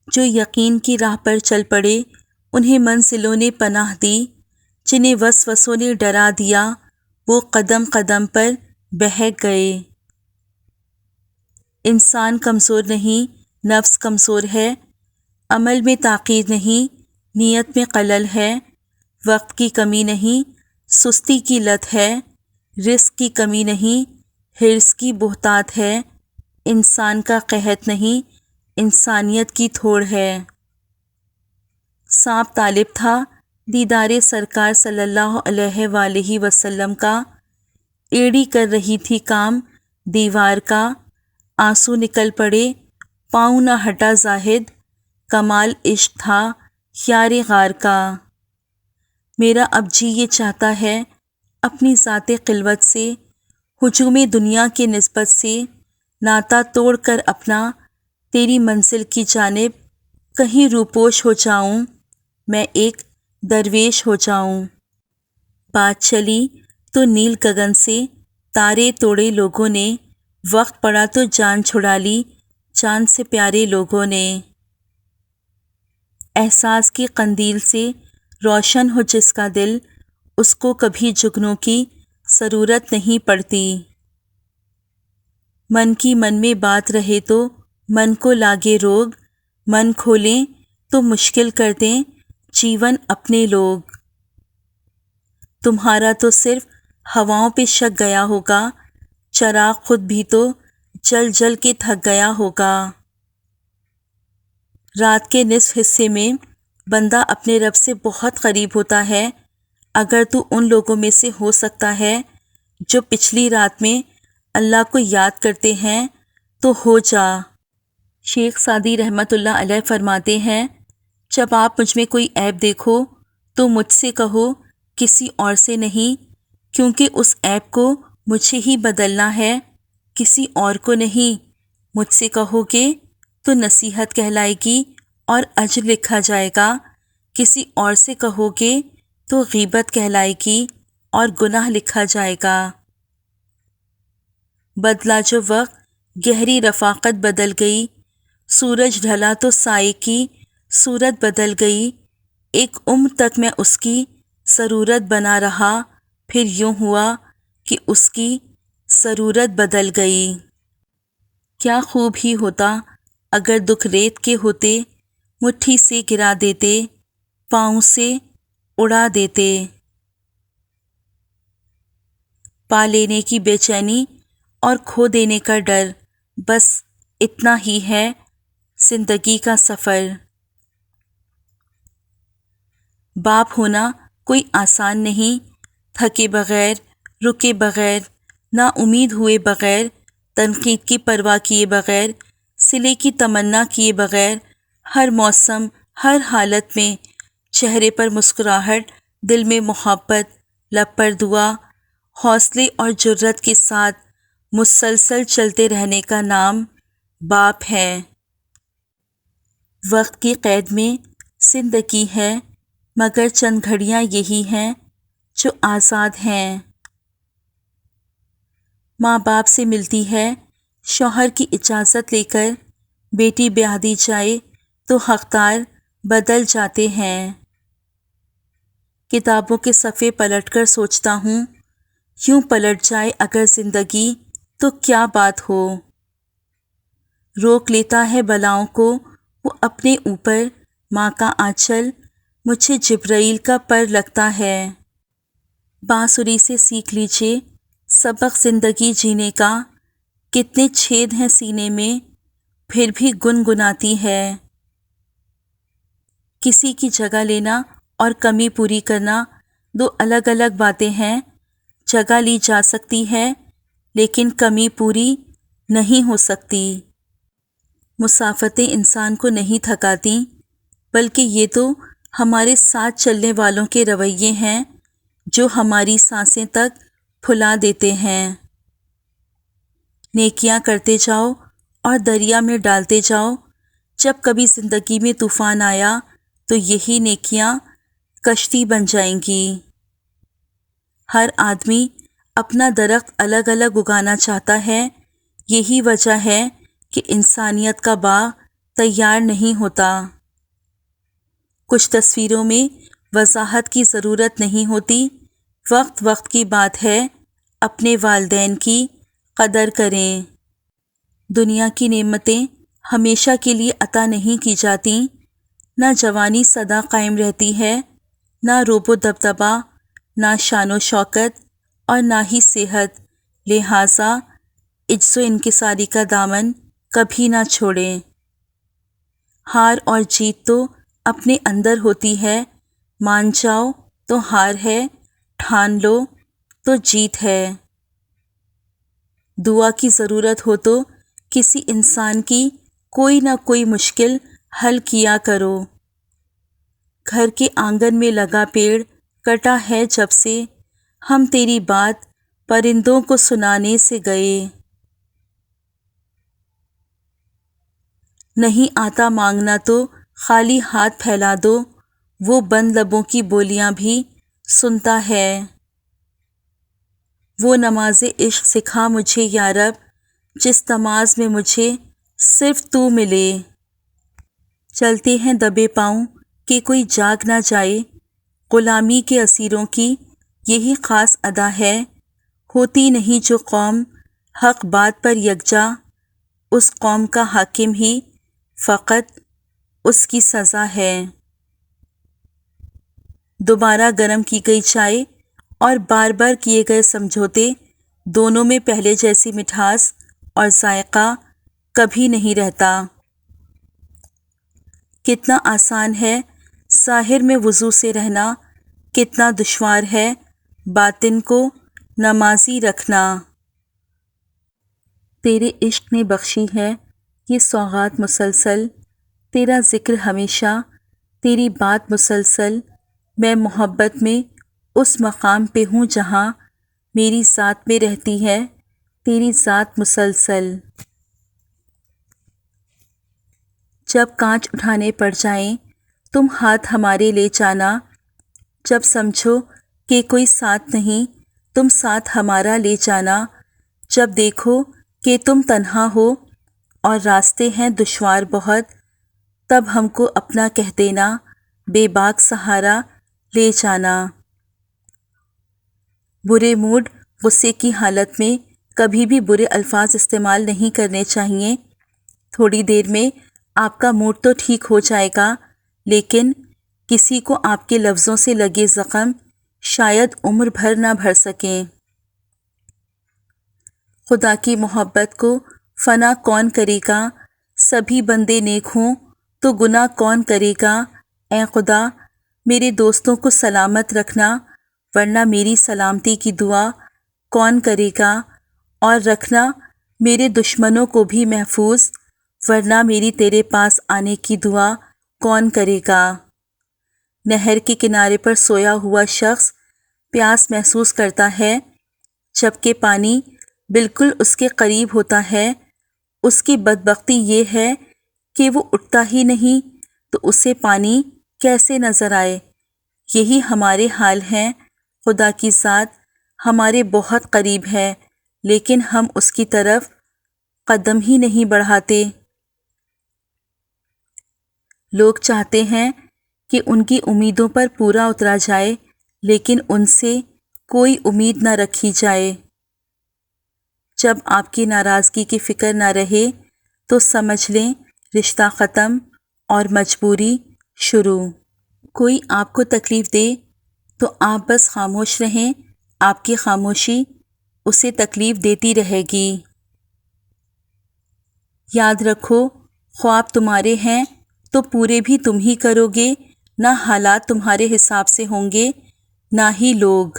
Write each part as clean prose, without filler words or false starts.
جو یقین کی راہ پر چل پڑے انہیں منزلوں نے پناہ دی، جنہیں وسوسوں نے ڈرا دیا وہ قدم قدم پر بہک گئے۔ انسان کمزور نہیں، نفس کمزور ہے، عمل میں تاخیر نہیں، نیت میں خلل ہے، وقت کی کمی نہیں، سستی کی لت ہے، رزق کی کمی نہیں، حرص کی بہتات ہے، انسان کا قحط نہیں، انسانیت کی تھوڑ ہے۔ سانپ طالب تھا دیدار سرکار صلی اللہ علیہ وآلہ وسلم کا، ایڑی کر رہی تھی کام دیوار کا، آنسو نکل پڑے پاؤں نہ ہٹا زاہد، کمال عشق تھا یار غار کا۔ میرا اب جی یہ چاہتا ہے اپنی ذات خلوت سے، ہجوم دنیا کے نسبت سے ناتا توڑ کر اپنا، تیری منزل کی جانب کہیں روپوش ہو جاؤں، میں ایک درویش ہو جاؤں۔ بات چلی تو نیل گگن سے تارے توڑے لوگوں نے، وقت پڑا تو جان چھڑا لی چاند سے پیارے لوگوں نے۔ احساس کی قندیل سے روشن ہو جس کا دل، اس کو کبھی جگنوں کی ضرورت نہیں پڑتی۔ من کی من میں بات رہے تو من کو لاگے روگ، من کھولیں تو مشکل کر دیں جیون اپنے لوگ۔ تمہارا تو صرف ہواؤں پہ شک گیا ہوگا، چراغ خود بھی تو جل جل کے تھک گیا ہوگا۔ رات کے نصف حصے میں بندہ اپنے رب سے بہت قریب ہوتا ہے۔ اگر تو ان لوگوں میں سے ہو سکتا ہے جو پچھلی رات میں اللہ کو یاد کرتے ہیں تو ہو جا۔ شیخ سعدی رحمۃ اللہ علیہ فرماتے ہیں، جب آپ مجھ میں کوئی عیب دیکھو تو مجھ سے کہو، کسی اور سے نہیں، کیونکہ اس عیب کو مجھے ہی بدلنا ہے، کسی اور کو نہیں۔ مجھ سے کہو گے تو نصیحت کہلائے گی اور اجر لکھا جائے گا، کسی اور سے کہو گے تو غیبت کہلائے گی اور گناہ لکھا جائے گا۔ بدلا جو وقت گہری رفاقت بدل گئی، سورج ڈھلا تو سائے کی صورت بدل گئی، ایک عمر تک میں اس کی ضرورت بنا رہا، پھر یوں ہوا کہ اس کی ضرورت بدل گئی۔ کیا خوب ہی ہوتا اگر دکھ ریت کے ہوتے، مٹھی سے گرا دیتے، پاؤں سے اڑا دیتے۔ پا لینے کی بے چینی اور کھو دینے کا ڈر، بس اتنا ہی ہے زندگی کا سفر۔ باپ ہونا کوئی آسان نہیں، تھکے بغیر، رکے بغیر، نا امید ہوئے بغیر، تنقید کی پرواہ کیے بغیر، صلے کی تمنا کیے بغیر، ہر موسم ہر حالت میں چہرے پر مسکراہٹ، دل میں محبت، لب پر دعا، حوصلے اور جرت کے ساتھ مسلسل چلتے رہنے کا نام باپ ہے۔ وقت کی قید میں زندگی ہے، مگر چند گھڑیاں یہی ہیں جو آزاد ہیں۔ ماں باپ سے ملتی ہے شوہر کی اجازت لے کر، بیٹی بیاہ دی جائے تو حقدار بدل جاتے ہیں۔ کتابوں کے صفحے پلٹ کر سوچتا ہوں، یوں پلٹ جائے اگر زندگی تو کیا بات ہو۔ روک لیتا ہے بلاؤں کو وہ اپنے اوپر، ماں کا آنچل مجھے جبرائیل کا پر لگتا ہے۔ بانسری سے سیکھ لیجئے سبق زندگی جینے کا، کتنے چھید ہیں سینے میں پھر بھی گنگناتی ہے۔ کسی کی جگہ لینا اور کمی پوری کرنا دو الگ الگ باتیں ہیں، جگہ لی جا سکتی ہے لیکن کمی پوری نہیں ہو سکتی۔ مسافتیں انسان کو نہیں تھکاتی، بلکہ یہ تو ہمارے ساتھ چلنے والوں کے رویے ہیں جو ہماری سانسیں تک پھلا دیتے ہیں۔ نیکیاں کرتے جاؤ اور دریا میں ڈالتے جاؤ، جب کبھی زندگی میں طوفان آیا تو یہی نیکیاں کشتی بن جائیں گی۔ ہر آدمی اپنا درخت الگ الگ اگانا چاہتا ہے، یہی وجہ ہے کہ انسانیت کا باغ تیار نہیں ہوتا۔ کچھ تصویروں میں وضاحت کی ضرورت نہیں ہوتی، وقت وقت کی بات ہے، اپنے والدین کی قدر کریں۔ دنیا کی نعمتیں ہمیشہ کے لیے عطا نہیں کی جاتی، نہ جوانی سدا قائم رہتی ہے، نہ روب و دبدبا، نہ شان و شوکت، اور نہ ہی صحت، لہٰذا عجز و انکساری کا دامن کبھی نہ چھوڑیں۔ ہار اور جیت تو اپنے اندر ہوتی ہے، مان جاؤ تو ہار ہے، ٹھان لو تو جیت ہے۔ دعا کی ضرورت ہو تو کسی انسان کی کوئی نہ کوئی مشکل حل کیا کرو۔ گھر کے آنگن میں لگا پیڑ کٹا ہے جب سے، ہم تیری بات پرندوں کو سنانے سے گئے۔ نہیں آتا مانگنا تو خالی ہاتھ پھیلا دو، وہ بند لبوں کی بولیاں بھی سنتا ہے۔ وہ نماز عشق سکھا مجھے یا رب، جس نماز میں مجھے صرف تو ملے۔ چلتے ہیں دبے پاؤں کہ کوئی جاگ نہ جائے، غلامی کے اسیروں کی یہی خاص ادا ہے۔ ہوتی نہیں جو قوم حق بات پر یکجا، اس قوم کا حاکم ہی فقط اس کی سزا ہے۔ دوبارہ گرم کی گئی چائے اور بار بار کیے گئے سمجھوتے، دونوں میں پہلے جیسی مٹھاس اور ذائقہ کبھی نہیں رہتا۔ کتنا آسان ہے ظاہر میں وضو سے رہنا، کتنا دشوار ہے باطن کو نمازی رکھنا۔ تیرے عشق نے بخشی ہے یہ سوغات مسلسل، تیرا ذکر ہمیشہ، تیری بات مسلسل۔ میں محبت میں اس مقام پہ ہوں جہاں میری ذات میں رہتی ہے تیری ذات مسلسل۔ جب کانچ اٹھانے پڑ جائیں تم ہاتھ ہمارے لے جانا، جب سمجھو کہ کوئی ساتھ نہیں تم ساتھ ہمارا لے جانا، جب دیکھو کہ تم تنہا ہو اور راستے ہیں دشوار بہت، تب ہم کو اپنا کہہ دینا، بے باک سہارا لے جانا۔ برے موڈ غصے کی حالت میں کبھی بھی برے الفاظ استعمال نہیں کرنے چاہیے۔ تھوڑی دیر میں آپ کا موڈ تو ٹھیک ہو جائے گا، لیکن کسی کو آپ کے لفظوں سے لگے زخم شاید عمر بھر نہ بھر سکیں۔ خدا کی محبت کو فنا کون کرے گا، سبھی بندے نیک ہوں تو گناہ کون کرے گا۔ اے خدا میرے دوستوں کو سلامت رکھنا، ورنہ میری سلامتی کی دعا کون کرے گا، اور رکھنا میرے دشمنوں کو بھی محفوظ، ورنہ میری تیرے پاس آنے کی دعا کون کرے گا۔ نہر کے کنارے پر سویا ہوا شخص پیاس محسوس کرتا ہے، جبکہ پانی بالکل اس کے قریب ہوتا ہے۔ اس کی بدبختی یہ ہے کہ وہ اٹھتا ہی نہیں، تو اسے پانی کیسے نظر آئے۔ یہی ہمارے حال ہیں، خدا کی ذات ہمارے بہت قریب ہے، لیکن ہم اس کی طرف قدم ہی نہیں بڑھاتے۔ لوگ چاہتے ہیں کہ ان کی امیدوں پر پورا اترا جائے، لیکن ان سے کوئی امید نہ رکھی جائے۔ جب آپ کی ناراضگی کی فکر نہ رہے تو سمجھ لیں رشتہ ختم اور مجبوری شروع۔ کوئی آپ کو تکلیف دے تو آپ بس خاموش رہیں، آپ کی خاموشی اسے تکلیف دیتی رہے گی۔ یاد رکھو خواب تمہارے ہیں تو پورے بھی تم ہی کرو گے، نہ حالات تمہارے حساب سے ہوں گے، نہ ہی لوگ۔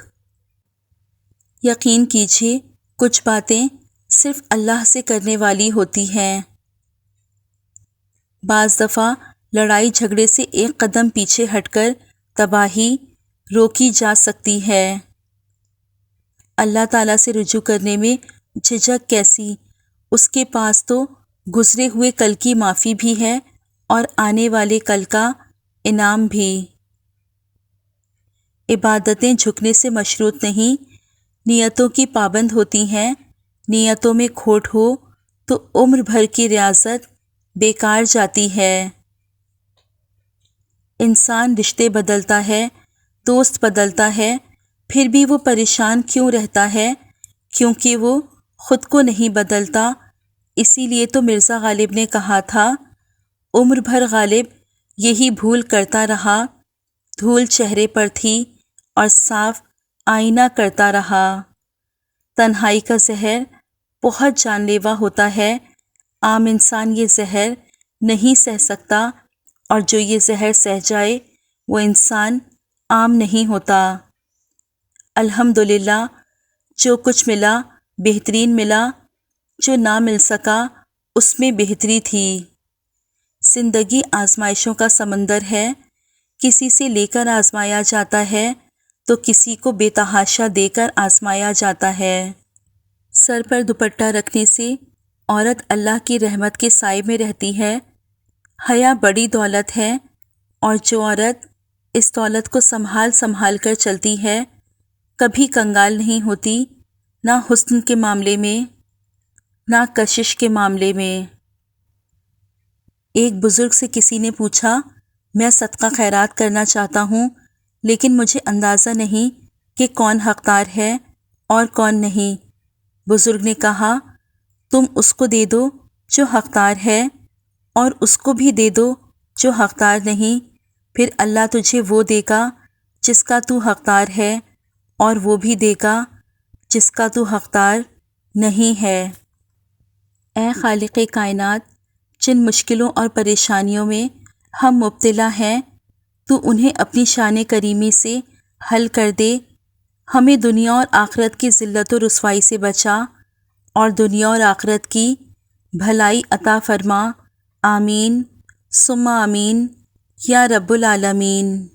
یقین کیجیے کچھ باتیں صرف اللہ سے کرنے والی ہوتی ہیں۔ بعض دفعہ لڑائی جھگڑے سے ایک قدم پیچھے ہٹ کر تباہی روکی جا سکتی ہے۔ اللہ تعالیٰ سے رجوع کرنے میں جھجک کیسی، اس کے پاس تو گزرے ہوئے کل کی معافی بھی ہے اور آنے والے کل کا انعام بھی۔ عبادتیں جھکنے سے مشروط نہیں، نیتوں کی پابند ہوتی ہیں۔ نیتوں میں کھوٹ ہو تو عمر بھر کی ریاضت بیکار جاتی ہے۔ انسان رشتے بدلتا ہے، دوست بدلتا ہے، پھر بھی وہ پریشان کیوں رہتا ہے؟ کیونکہ وہ خود کو نہیں بدلتا۔ اسی لیے تو مرزا غالب نے کہا تھا، عمر بھر غالب یہی بھول کرتا رہا، دھول چہرے پر تھی اور صاف آئینہ کرتا رہا۔ تنہائی کا زہر بہت جان لیوا ہوتا ہے، عام انسان یہ زہر نہیں سہ سکتا، اور جو یہ زہر سہ جائے وہ انسان عام نہیں ہوتا۔ الحمدللہ، جو کچھ ملا بہترین ملا، جو نہ مل سکا اس میں بہتری تھی۔ زندگی آزمائشوں کا سمندر ہے، کسی سے لے کر آزمایا جاتا ہے تو کسی کو بے تحاشا دے کر آزمایا جاتا ہے۔ سر پر دوپٹہ رکھنے سے عورت اللہ کی رحمت کے سائے میں رہتی ہے۔ حیا بڑی دولت ہے، اور جو عورت اس دولت کو سنبھال کر چلتی ہے کبھی کنگال نہیں ہوتی، نہ حسن کے معاملے میں نہ کشش کے معاملے میں۔ ایک بزرگ سے کسی نے پوچھا، میں صدقہ خیرات کرنا چاہتا ہوں لیکن مجھے اندازہ نہیں کہ کون حقدار ہے اور کون نہیں۔ بزرگ نے کہا، تم اس کو دے دو جو حقدار ہے اور اس کو بھی دے دو جو حقدار نہیں، پھر اللہ تجھے وہ دے گا جس کا تو حقدار ہے، اور وہ بھی دے گا جس کا تو حقدار نہیں ہے۔ اے خالق کائنات، جن مشکلوں اور پریشانیوں میں ہم مبتلا ہیں تو انہیں اپنی شان کریمی سے حل کر دے، ہمیں دنیا اور آخرت کی ذلت و رسوائی سے بچا، اور دنیا اور آخرت کی بھلائی عطا فرما۔ آمین ثم آمین یا رب العالمین۔